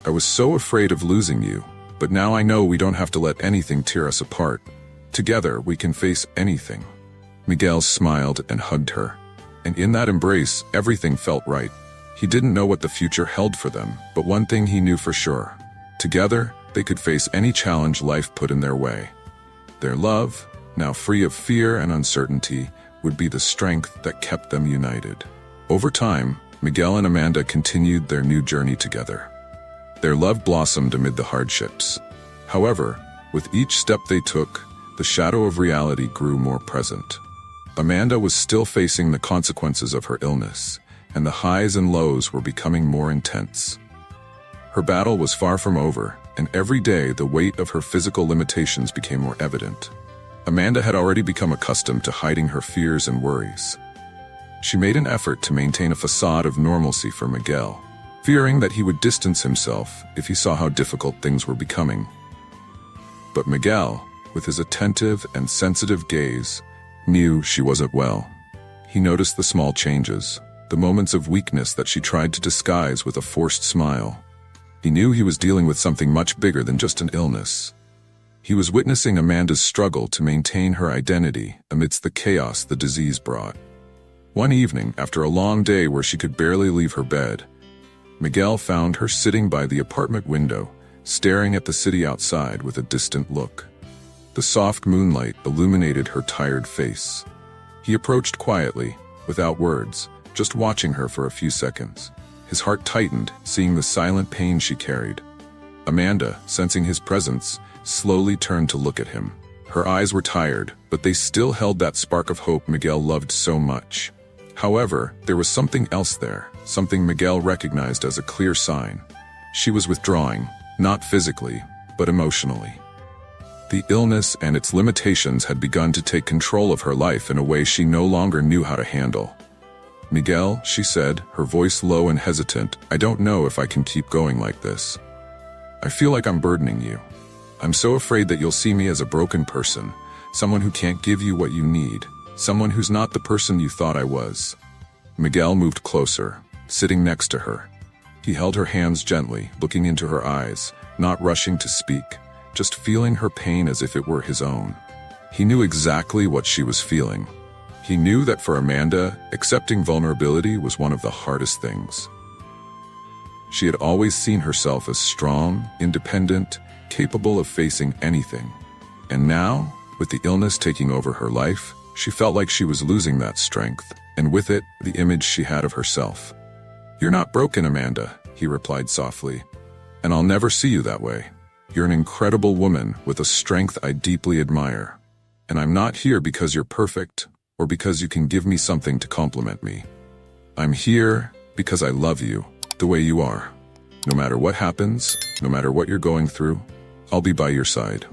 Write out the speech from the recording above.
I was so afraid of losing you, but now I know we don't have to let anything tear us apart. Together, we can face anything." Miguel smiled and hugged her, and in that embrace, everything felt right. He didn't know what the future held for them, but one thing he knew for sure. Together, they could face any challenge life put in their way. Their love, now free of fear and uncertainty, would be the strength that kept them united. Over time, Miguel and Amanda continued their new journey together. Their love blossomed amid the hardships. However, with each step they took, the shadow of reality grew more present. Amanda was still facing the consequences of her illness, and the highs and lows were becoming more intense. Her battle was far from over, and every day the weight of her physical limitations became more evident. Amanda had already become accustomed to hiding her fears and worries. She made an effort to maintain a facade of normalcy for Miguel, fearing that he would distance himself if he saw how difficult things were becoming. But Miguel, with his attentive and sensitive gaze, knew she wasn't well. He noticed the small changes, the moments of weakness that she tried to disguise with a forced smile. He knew he was dealing with something much bigger than just an illness. He was witnessing Amanda's struggle to maintain her identity amidst the chaos the disease brought. One evening, after a long day where she could barely leave her bed, Miguel found her sitting by the apartment window, staring at the city outside with a distant look. The soft moonlight illuminated her tired face. He approached quietly, without words, just watching her for a few seconds. His heart tightened, seeing the silent pain she carried. Amanda, sensing his presence, slowly turned to look at him. Her eyes were tired, but they still held that spark of hope Miguel loved so much. However, there was something else there, something Miguel recognized as a clear sign. She was withdrawing, not physically, but emotionally. The illness and its limitations had begun to take control of her life in a way she no longer knew how to handle. "Miguel," she said, her voice low and hesitant, "I don't know if I can keep going like this. I feel like I'm burdening you. I'm so afraid that you'll see me as a broken person, someone who can't give you what you need, someone who's not the person you thought I was." Miguel moved closer, sitting next to her. He held her hands gently, looking into her eyes, not rushing to speak, just feeling her pain as if it were his own. He knew exactly what she was feeling. He knew that for Amanda, accepting vulnerability was one of the hardest things. She had always seen herself as strong, independent, capable of facing anything. And now, with the illness taking over her life, she felt like she was losing that strength, and with it, the image she had of herself. "You're not broken, Amanda," he replied softly, "and I'll never see you that way. You're an incredible woman with a strength I deeply admire. And I'm not here because you're perfect, or because you can give me something to compliment me. I'm here because I love you, the way you are. No matter what happens, no matter what you're going through, I'll be by your side."